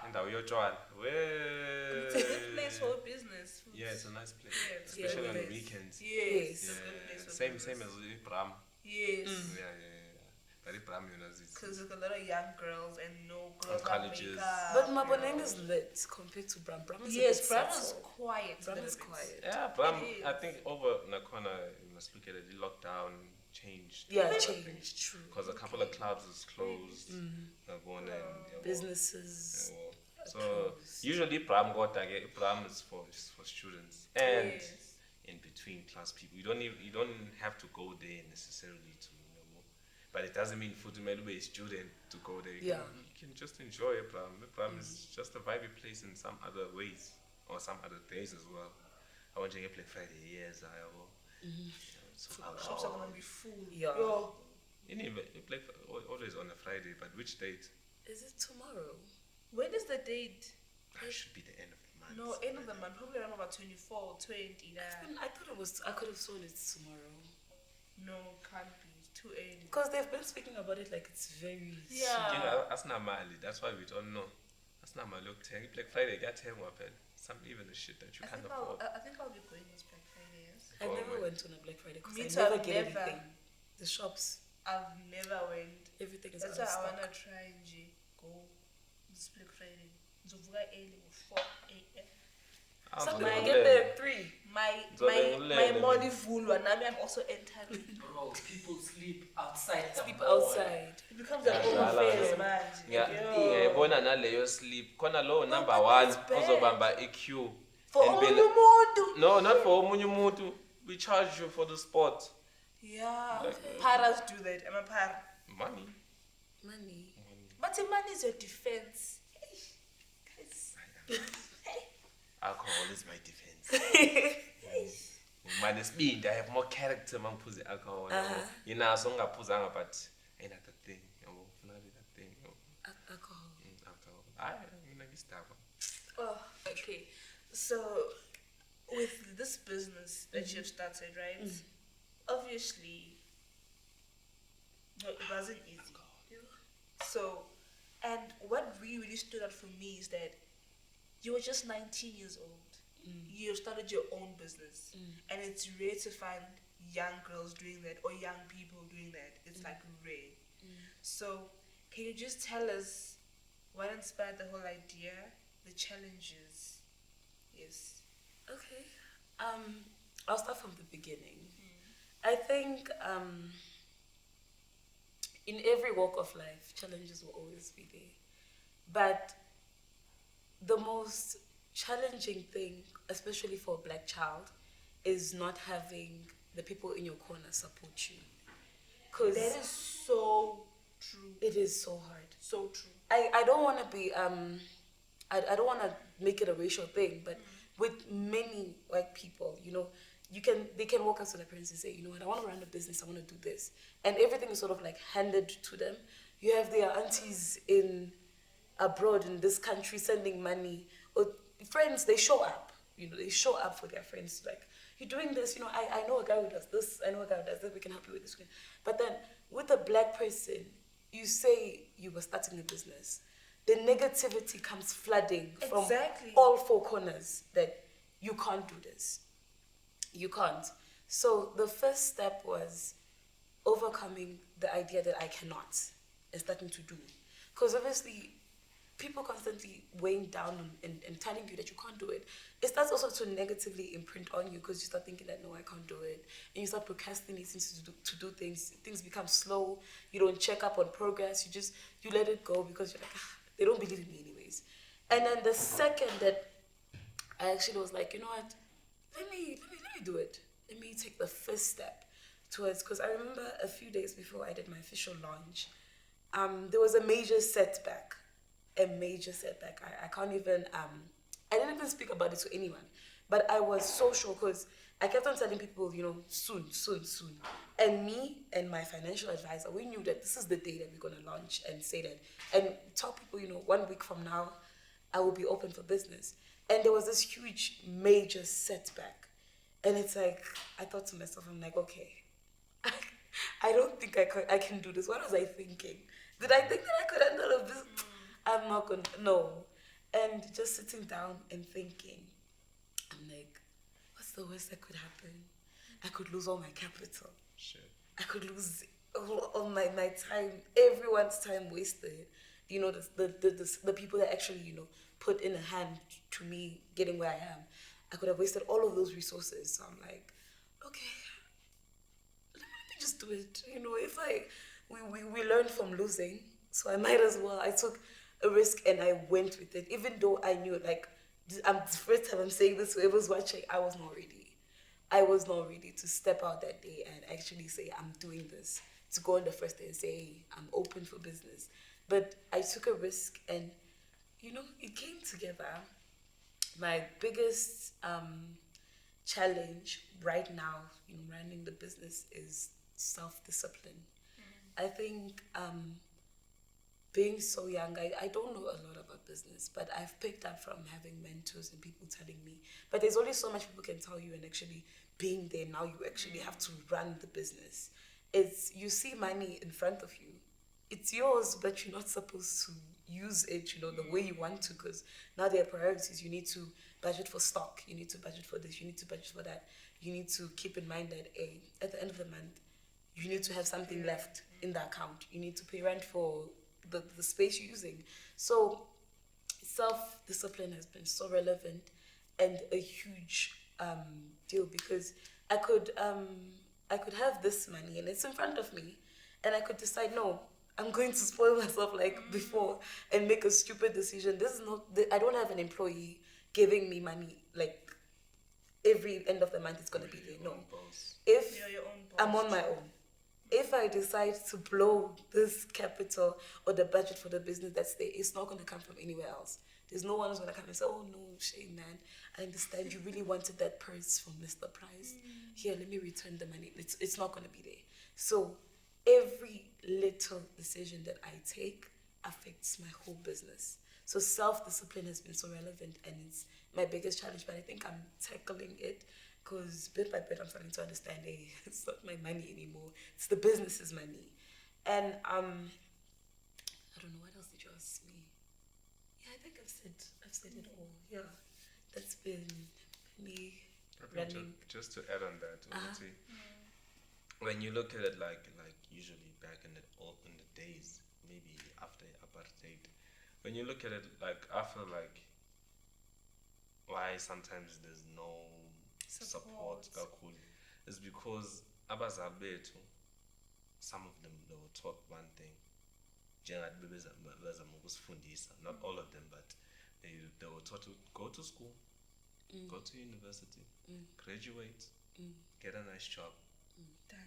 Indawo yotshwala. It's a good place for business. Yeah, it's a nice place. Yeah, it's a Especially good on the place. weekends. Yes. Yes. It's a good place for Same business. as Ibram. Yes. Yeah. But Ibram, Because there's a lot of young girls and no girls And colleges. But Maboning is lit compared to Bram. Bram is Yes, a bit Bram is subtle. quiet. Bram little is bit. quiet. Yeah, Bram, It I is. think over Nakona, you must look at it, the lockdown changed. Yeah, changed. True. Because a couple of clubs is closed. Businesses. So closed. usually Bram is for students and Yes. in between class people. You don't have to go there necessarily to But it doesn't mean futhi mele ube a student to go there. Yeah. You can just enjoy it, bro. It is just a vibey place in some other ways or some other days as well. I want to get Black Friday, yes, I will. Shops are gonna be full. Yeah. Yo, Black always on a Friday, but which date? Is it tomorrow? when is the date? That should be the end of the month. No, end of the month. Probably around about 24, 20. I thought it was. I could have sworn it's tomorrow. No, can't be. It's too early. Because they've been speaking about it like it's very. Yeah. That's not Mali. That's why we don't know. That's not Mali. Look, Black Friday, get him up and some even the shit that you can't afford. I think I'll be going this Black Friday. Yes. I never went on a Black Friday because Me I too, never I've get never. anything. The shops, I've never went. everything is That's out why of I stock. wanna try and go this Black Friday. Zovuka early 4 a.m. Some I'll people go get there. there at 3. My money full and I'm also entering. Bro, people sleep outside. the Sleep mall. outside. It becomes an Yeah, overfare, man. ngiyayibona naleyo sleep khona lowo number but 1 it's bad. ozobamba iqueue For and omunye be- umuntu. no, not for omunye umuntu. We charge you for the spot. Yeah. Okay. Paras do that. I'm a para. Money. Money. But the money is your defense. Hey, guys. Alcohol is my defense. Man, it's mean. I have more character man phuza alcohol. Yinaso ungaphuzanga but ain't that the thing. Yabo, finally that thing. Alcohol. Alcohol. I mina ngistaba. Oh, okay. So, with this business that you've started, right? Obviously, no, it wasn't easy. So, and what really stood out for me is that you were just 19 years old. You started your own business, and it's rare to find young girls doing that or young people doing that. It's like rare. So, can you just tell us what inspired the whole idea, the challenges? Yes. Okay. I'll start from the beginning. I think in every walk of life, challenges will always be there. But the most challenging thing, especially for a black child, is not having the people in your corner support you. Because That is so true. it is so hard. So true. I don't want to be I don't want to make it a racial thing, but with many white people, you know, they can walk up to their parents and say, you know what, I want to run a business, I want to do this, and everything is sort of like handed to them. You have their aunties in abroad in this country sending money, or friends, they show up, you know, they show up for their friends, like, you're doing this, you know, I know a guy who does this, I know a guy who does that, we can help you with this. But then with a black person, you say you were starting a business, the negativity comes flooding from Exactly. all four corners that you can't do this. You can't. So the first step was overcoming the idea that I cannot and starting to do. Because obviously, people constantly weighing down and telling you that you can't do it. It starts also to negatively imprint on you because you start thinking that, no, I can't do it. And you start procrastinating to do things. Things become slow. You don't check up on progress. You let it go because you're like, they don't believe in me anyways. And then the second that I actually was like, you know what, let me do it. Let me take the first step towards, because I remember a few days before I did my official launch, there was a major setback. I can't even, I didn't even speak about it to anyone, but I was so sure because I kept on telling people, you know, soon. And me and my financial advisor, we knew that this is the day that we're going to launch and say that, and tell people, you know, 1 week from now, I will be open for business. And there was this huge, major setback. And it's like, I thought to myself, I'm like, okay, I don't think I can do this. What was I thinking? Did I think that I could handle a business? I'm not going to, no. And just sitting down and thinking, I'm like, what's the worst that could happen? I could lose all my capital. Shit. I could lose all my time, everyone's time wasted. You know, the people that actually, you know, put in a hand to me getting where I am. I could have wasted all of those resources. So I'm like, okay, let me just do it. You know, if we learned from losing, so I might as well. I took a risk and I went with it, even though I knew, like, the first time I'm saying this to whoever's watching, I was not ready. I was not ready to step out that day and actually say, I'm doing this to go on the first day and say, hey, I'm open for business. But I took a risk, and it came together. My biggest challenge right now in running the business is self-discipline. I think being so young, I don't know a lot about business, but I've picked up from having mentors and people telling me. But there's only so much people can tell you, and actually being there now, you actually have to run the business. You see money in front of you. It's yours, but you're not supposed to use it, the way you want to, because now there are priorities. You need to budget for stock. You need to budget for this. You need to budget for that. You need to keep in mind that at the end of the month, you need to have something left in the account. You need to pay rent for the space you're using. So self-discipline has been so relevant and a huge deal, because I could have this money and it's in front of me, and I could decide, no, I'm going to spoil myself like before and make a stupid decision. This is not, I don't have an employee giving me money like every end of the month it's going to be there. No. If You're your own boss. I'm on my own. If I decide to blow this capital or the budget for the business that's there, it's not going to come from anywhere else. There's no one who's going to come and say, oh no, Shane, man, I understand you really wanted that purse from Mr. Price. Here, let me return the money. It's not going to be there. So every little decision that I take affects my whole business. So self-discipline has been so relevant, and it's my biggest challenge, but I think I'm tackling it, because bit by bit I'm starting to understand, hey, it's not my money anymore. It's the business's money. And I don't know, what else did you ask me? Yeah, I think I've said it all. Yeah, that's been me running. Just to add on that, obviously, when you look at it like usually back in the days, maybe after apartheid, when you look at it like after why sometimes there's no support kakhulu, is because abazali bethu, some of them, they were taught one thing, not all of them, but they were taught to go to school, go to university, graduate, get a nice job, Done.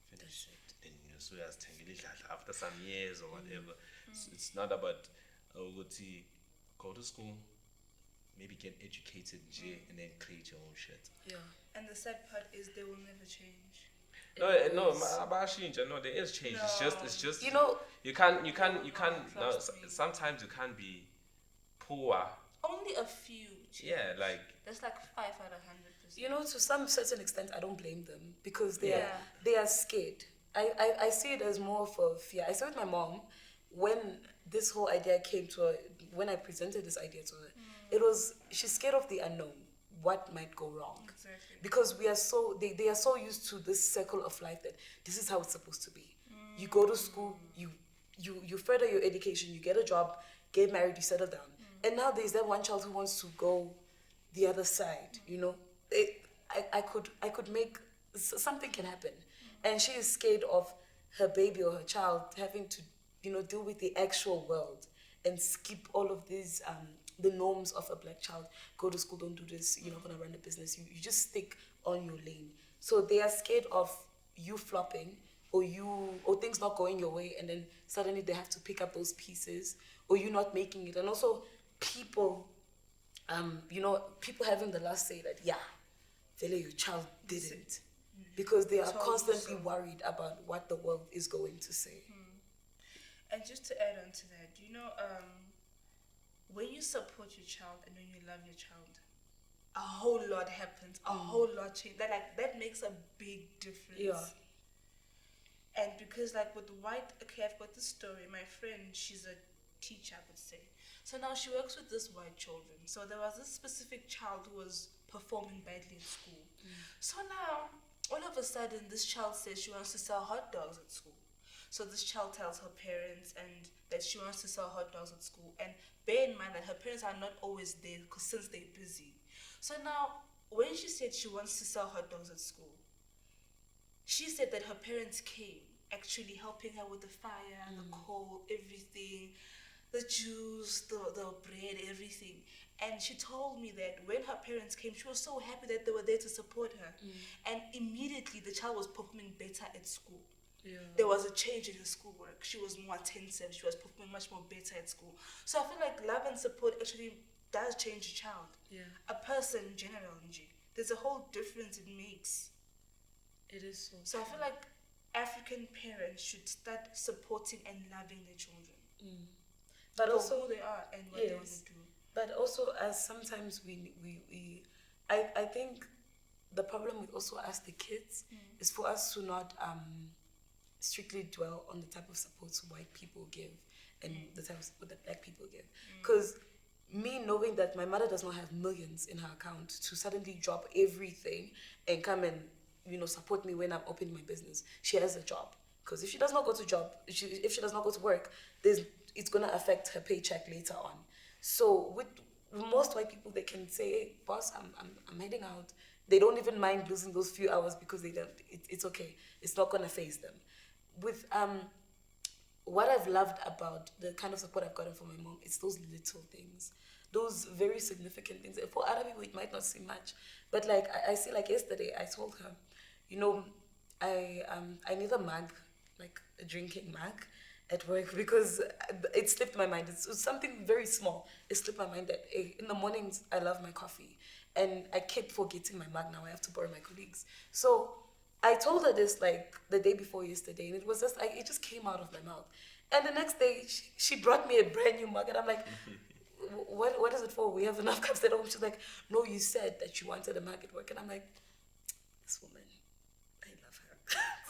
finish. Then so after some years or whatever. It's not about go to school, maybe get educated, and then create your own shit. Yeah. And the sad part is they will never change. No, there is change. No. It's just you No, can't. No, trust me. sometimes you can't be poor. Only a few. Change. Yeah, like There's like 5 out of 100%. To some certain extent, I don't blame them, because they Yeah. are scared. I see it as more of a fear. I saw with my mom when this whole idea came to her, when I presented this idea to her, she's scared of the unknown, what might go wrong. Exactly. Because they are so used to this circle of life that this is how it's supposed to be. You go to school, you further your education, you get a job, get married, you settle down. And now there's that one child who wants to go the other side, I could make, something can happen. And she is scared of her baby or her child having to, deal with the actual world and skip all of these, the norms of a black child. Go to school, don't do this, you're not going to run a business. You just stick on your lane. So they are scared of you flopping or things not going your way, and then suddenly they have to pick up those pieces, or you not making it. And also people, people having the last say that, Vele, your child didn't. Because they are constantly worried about what the world is going to say. And just to add on to that, when you support your child and when you love your child, a whole lot happens, a whole lot changes. That makes a big difference. Yeah. And because with white, okay, I've got this story. My friend, she's a teacher, I would say. So now she works with this white children. So there was this specific child who was performing badly at school. So now, all of a sudden, this child says she wants to sell hot dogs at school. So this child tells her parents and that she wants to sell hot dogs at school. And bear in mind that her parents are not always there since they're busy. So now, when she said she wants to sell hot dogs at school, she said that her parents came, actually helping her with the fire, the coal, everything, the juice, the bread, everything. And she told me that when her parents came, she was so happy that they were there to support her. And immediately the child was performing better at school. There was a change in her schoolwork. She was more attentive. She was performing much more better at school. So I feel like love and support actually does change a child. Yeah. A person in general, there's a whole difference it makes. It is so. So I feel like African parents should start supporting and loving their children. But for also who they are and what they want to do. But also, as sometimes I think the problem with also us the kids is for us to not strictly dwell on the type of supports white people give and the type of support that black people give. Because me knowing that my mother does not have millions in her account to suddenly drop everything and come and support me when I'm opening my business, she has a job. Because if she does not go to job, if she does not go to work, it's gonna affect her paycheck later on. So with most white people, they can say, hey, boss, I'm heading out. They don't even mind losing those few hours because they don't. It's okay. It's not gonna faze them. With what I've loved about the kind of support I've gotten from my mom, it's those little things, those very significant things. For other people, it might not seem much, but like I see, like yesterday, I told her, I need a mug, like a drinking mug, at work because it slipped my mind. It's something very small. It slipped my mind that in the mornings I love my coffee, and I kept forgetting my mug. Now I have to borrow my colleagues. So I told her this like the day before yesterday, and it was just like it just came out of my mouth. And the next day she brought me a brand new mug, and I'm like, what is it for? We have enough cups at home. She's like, no, you said that you wanted a mug at work, and I'm like, this woman.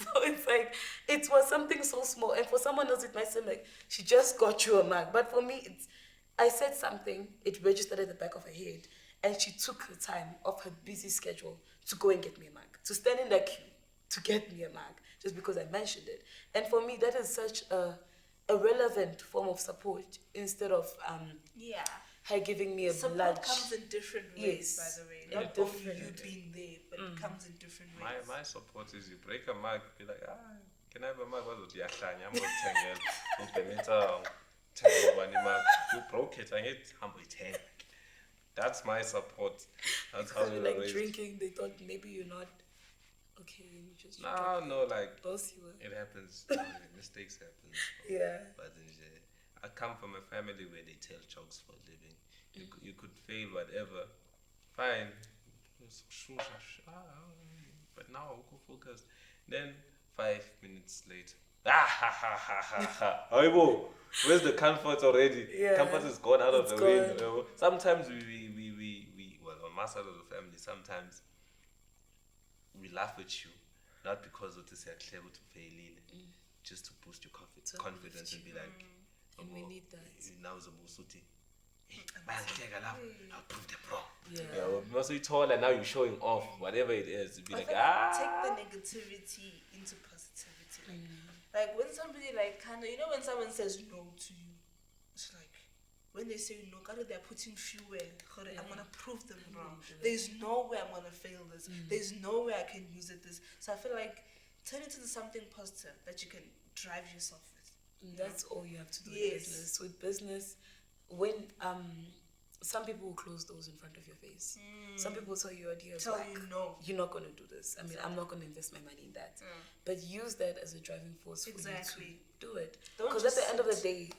So it's like, it was something so small. And for someone else, it might seem like she just got you a mug. But for me, I said something, it registered at the back of her head. And she took the time off her busy schedule to go and get me a mug. To stand in that queue to get me a mug, just because I mentioned it. And for me, that is such a relevant form of support instead of her giving me a support lunch. Comes in different ways, by the way. Not only you being there, but it comes in different ways. My support is you break a mug, be like, can I have a mug? You broke it, I get humble 10. That's my support. That's how you like drinking, they thought maybe you're not okay. You just no, like both you were. It happens. Mistakes happen. Yeah. But I come from a family where they tell jokes for a living. You could fail whatever, fine. But now I'll go focused. Then 5 minutes later, where's the comfort already? Yeah. Comfort is gone out of the way. Gone. Sometimes well, on my side of the family, sometimes we laugh at you, not because of this clever to fail, just to boost your confidence and be like, and we need that. Now is a musuti. I'll prove them wrong. Yeah. Also you tall and now you're showing off whatever it is. To be like, take the negativity into positivity. Like when somebody when someone says no to you, it's like when they say no, they're putting fuel. I'm gonna prove them wrong. There's no way I'm gonna fail this. There's no way I can use it this. So I feel like turn it into something positive that you can drive yourself with. That's all you have to do in business. With business, when some people will close doors in front of your face. Some people tell you no, you're not going to do this. I mean, I'm not going to invest my money in that. But use that as a driving force for you to do it. Because at the end of the day,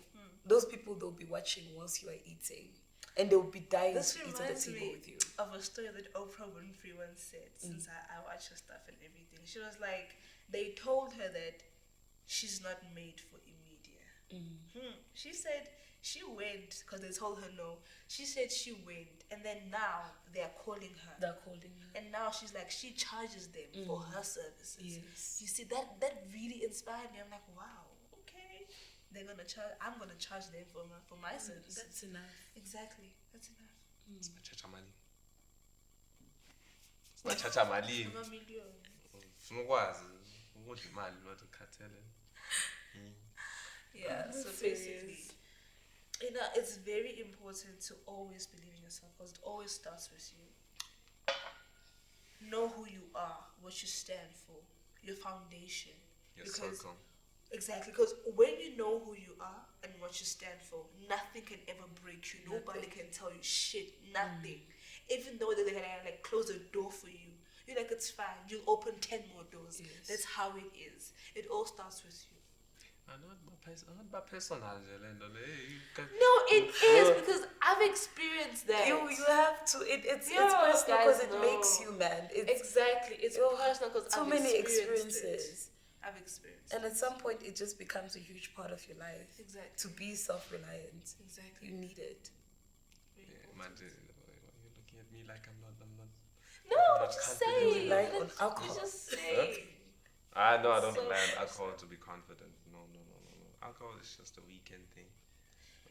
those people, they'll be watching whilst you are eating. And they'll be dying to eat at the table with you. Of a story that Oprah Winfrey once said, since I watch her stuff and everything. She was like, they told her that she's not made for media. She said she went because they told her no. She said she went, and then now they are calling her. And now she's like, she charges them for her services. Yes. You see, that really inspired me. I'm like, wow, okay. They're gonna charge. I'm gonna charge them for my services. That's enough. Exactly. That's enough. Sinachacha malini. Amamillion. Sinokwazi ukudla imali not ukhathele. Yeah, so basically, it's very important to always believe in yourself because it always starts with you. Know who you are, what you stand for, your foundation. Your circle. Exactly, because when you know who you are and what you stand for, nothing can ever break you. Nobody can tell you shit, nothing. Even though they're gonna close a door for you, you're like, it's fine. You'll open 10 more doors. Yes. That's how it is. It all starts with you. Not by personal, No, it is because I've experienced that. You have to. It's Yeah, personal because guys, it no. makes you mad. It's Exactly. It's personal because too I've many experienced experiences. it. I've experienced And it. at some point, it just becomes a huge part of your life. Exactly. To be self-reliant, Exactly. you need it. Imagine, you're looking at me like I'm not No, I'm I'm not just confident saying. Rely You're on alcohol. just saying. I know I don't So rely on personal. alcohol to be confident. No. Alcohol is just a weekend thing.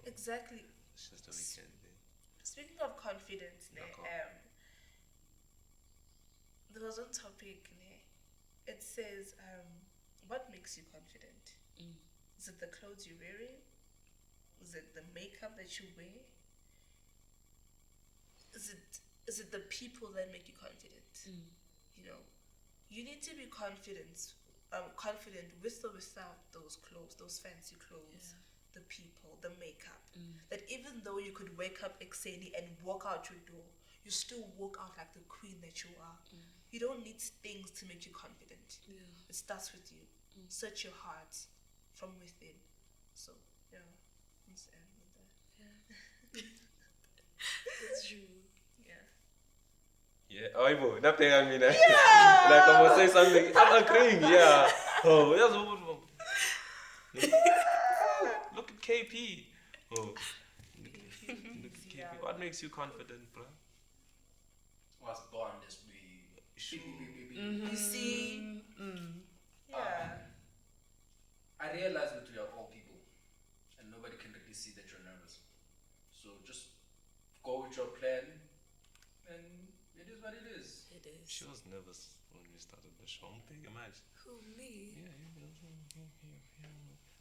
Exactly. It's just a weekend thing. Speaking of confidence, Alcohol. there was one topic. It says, what makes you confident? Is it the clothes you're wearing? Is it the makeup that you wear? Is it the people that make you confident? You know, you need to be confident with or without those clothes, those fancy clothes, the people, the makeup. That even though you could wake up excited and walk out your door, you still walk out like the queen that you are. You don't need things to make you confident. It starts with you. Search your heart from within. So, yeah, let's end with that. It's true. Yeah, oh, nothing. I mean, like I was saying something. I'm agreeing. Yeah. Oh, that's what. Look at KP. Oh, look at KP. What makes you confident, bro? Was born this way. You see? Yeah. I realize that we are all people, and nobody can really see that you're nervous. So just go with your plan, and it is what it is. It is. She was nervous when we started the show. Imagine. Who, me? Yeah.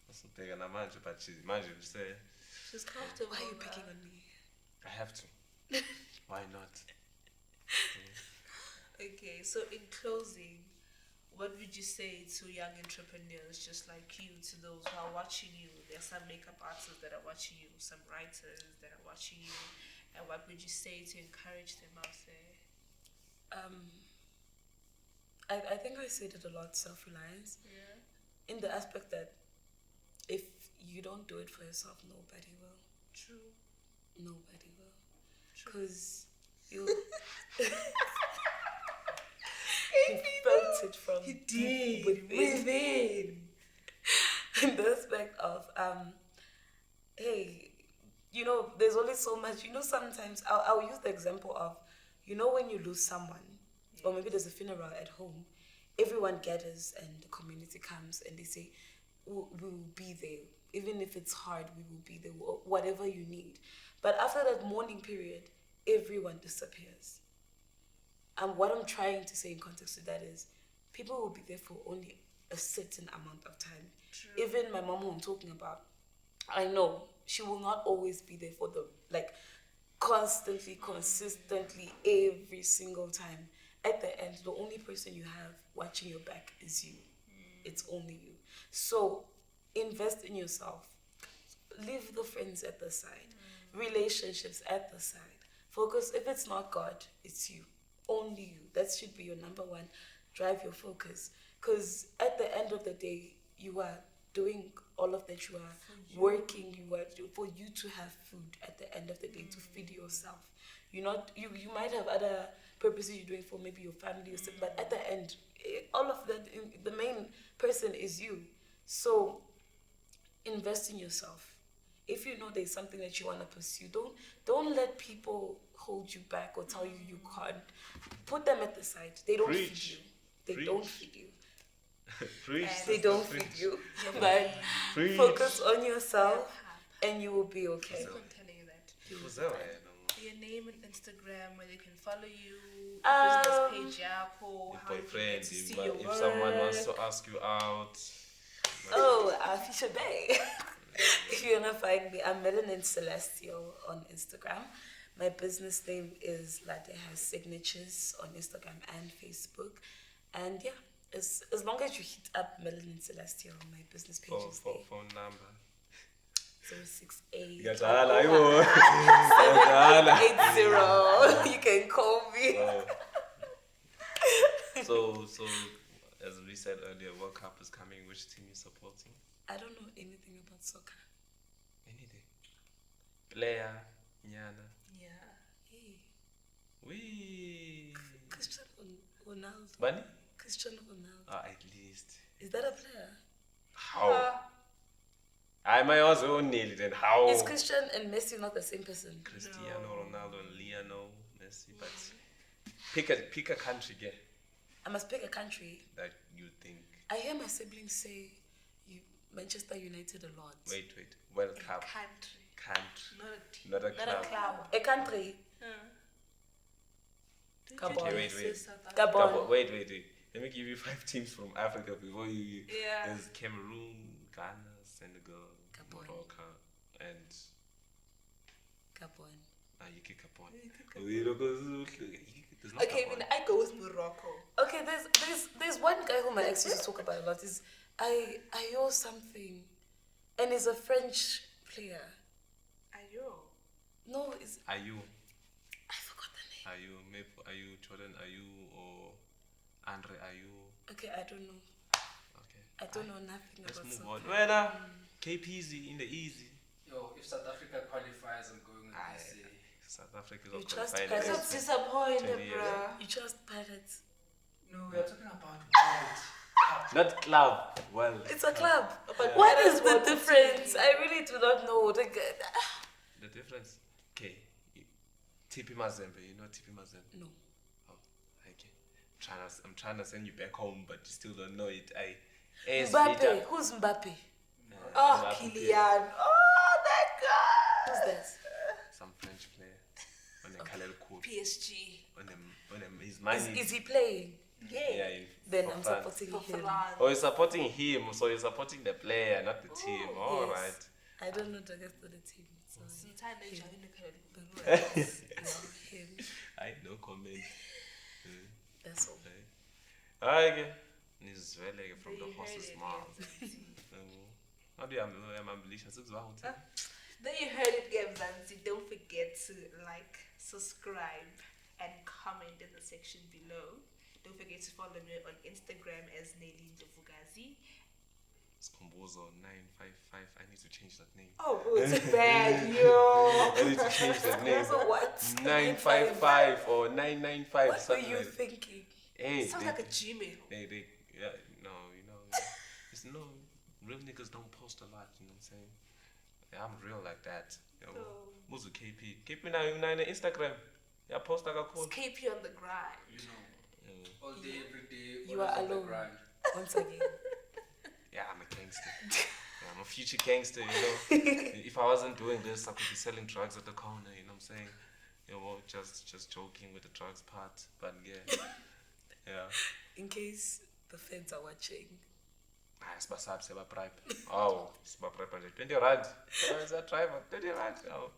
That's a big imagine, but imagine you say, She's comfortable. Why are you picking on me? I have to. Why not? Okay, so in closing, what would you say to young entrepreneurs just like you, to those who are watching you? There's some makeup artists that are watching you, some writers that are watching you, and what would you say to encourage them out there? I think I said it a lot, self-reliance. Yeah, In the aspect that if you don't do it for yourself, nobody will. true. Nobody will. Because you felt it from deep within. In the aspect of, hey, there's only so much. Sometimes I'll use the example of, when you lose someone, or maybe there's a funeral at home, everyone gathers and the community comes and they say, we will be there. Even if it's hard, we will be there, whatever you need. But after that mourning period, everyone disappears. And what I'm trying to say in context to that is, people will be there for only a certain amount of time. True. Even my mom who I'm talking about, I know she will not always be there for constantly, consistently, every single time. At the end, the only person you have watching your back is you. It's only you. So invest in yourself. Leave the friends at the side. Relationships at the side. Focus. If it's not God, it's you. Only you. That should be your number one. Drive your focus. Because at the end of the day, you are doing all of that. You are working. You are for you to have food at the end of the day, to feed yourself. You might have other purposes you're doing for maybe your family or something, but at the end, all of that, the main person is you. So invest in yourself. If you know there's something that you want to pursue, don't let people hold you back or tell you can't. Put them at the side. They don't feed you. They don't feed you. Preach. They don't feed you. But focus on yourself and you will be okay. I'm telling you that. Who's that? Your name and Instagram, where they can follow you, business page, how Your you can boyfriend, see but your if work. someone wants to ask you out. Fisher Bay. If you wanna find me, I'm Melanin Celestial on Instagram. My business name is Latte Has Signatures on Instagram and Facebook. And yeah, as long as you hit up Melanin Celestial, my business page is there. Phone number. 068 Yatala, 7880. You can call me. So as we said earlier, World Cup is coming. Which team you supporting? I don't know anything about soccer. Anything. Player, Nyana. Yeah. Hey, Wee. Cristiano Ronaldo. Bunny? Cristiano Ronaldo. Ah, at least. Is that a player? How? I might also nail it. And how? Is Christian and Messi not the same person? Cristiano Ronaldo and Lionel Messi, but pick a country, yeah, I must pick a country. that you think. I hear my siblings say Manchester United a lot. Wait, World Cup Country. country, Not a team. not a Not club. a club. A country. Gabon. Okay, wait. Gabon. Gabon. Wait. Let me give you 5 teams from Africa before you. Yeah. There's Cameroon, Ghana, Senegal, Gabon. Morocco, and Gabon. you kick Gabon. You kick Oh, you don't go- there's no Okay, Gabon. I go with Morocco. Okay, there's one guy whom I actually used to talk about a lot. Is I owe something, and he's a French player. Ayo. No, is Are you? I forgot the name. Are you? Maybe are you Jordan? Are you or Andre? Are you? Okay, I don't know. Okay. I don't know nothing Let's about move soccer. on. Well, KPZ in the easy. Yo, if South Africa qualifies, I'm going with Aye. this. South Africa You is trust qualified. Pirates? That's disappointed, 20 years. bruh. You trust Pirates? No, we are talking about world. Not club. Well, It's a club. But What Pirates is the want to difference? see- I really do not know. the difference. Okay. TP Mazembe. You know TP Mazembe? No. Oh, okay. I'm trying to send you back home, but you still don't know it. Mbappe. Who's Mbappe? Oh, Mbappe, Kylian. Oh, that guy. Who's that? some French player. On the Kalel Court. PSG. On them, his money. Is he playing? Yeah. Then for I'm France. supporting For him. France. Oh, you're supporting him, so you're supporting the player, not the team. Ooh, All yes. right. I don't know the rest of the team. So Sometimes they him. try to kind of Yeah, him. I no comment. That's all. Okay. Nizwele from They the heard horse's it, mouth. How do you am ambulation? Then you heard it, Gamzansi. Don't forget to like, subscribe, and comment in the section below. Don't forget to follow me on Instagram as Nelly Ndovugazi. Skombozo 955. I need to change that name. Oh, it's bad, yo. I need to change that name. So what? 955 or 995. What were something you like that. thinking? Hey, Sounds like a Gmail. they, yeah, no, it's no, real niggas don't post a lot, you know what I'm saying? Yeah, I'm real like that. Oh. Muzu KP. KP now on Instagram. Yeah, post like a It's call. KP on the grind. You know, all day, every day, You always are on the alone. grind. Once again. Yeah, I'm a gangster. Yeah, I'm a future gangster, you know. If I wasn't doing this, I could be selling drugs at the corner, you know what I'm saying? You know, just joking with the drugs part. But yeah. Yeah. In case the feds are watching. Sibasab bribe. Oh, bribe 20 rand. Is that driver? 20 rand. Oh.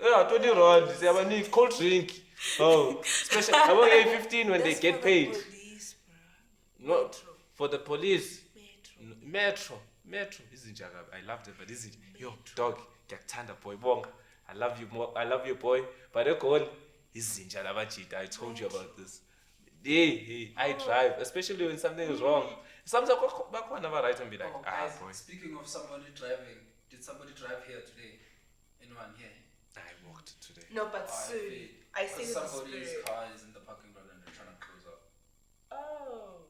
Yeah, 20 rand. They need cold drink. Oh, special. I will get 15 when That's they get for paid. The police, bruh. No, Metro. for the police. Metro. Metro. Izinjaga. I loved it, but is it? Yo, dog. Tanda boy, bong. I love you more. I love you, boy. But the call is Zinjalabachita. I told you about this. Hey, I drive, especially when something is wrong. Sometimes back one never write and be like, Oh, ah, guys, boy. speaking of somebody driving, did somebody drive here today? Anyone here? I walked today. No, but Oh, soon. I see the somebody's spirit. car is in the parking lot and they're trying to close up. Oh.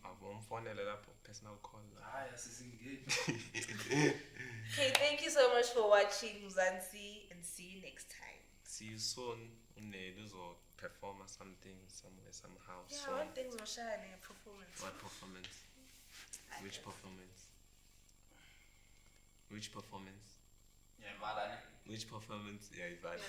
I'm phone personal call. Ah, yes, it's engaged. Okay, thank you so much for watching Mzansi, and see you next time. See you soon. Lose or perform or something somewhere, somehow. Yeah, soon. one thing's for sure, performance. What performance? Which performance? Which performance? Yeah, Malani. Which performance? Yeah, Yeah,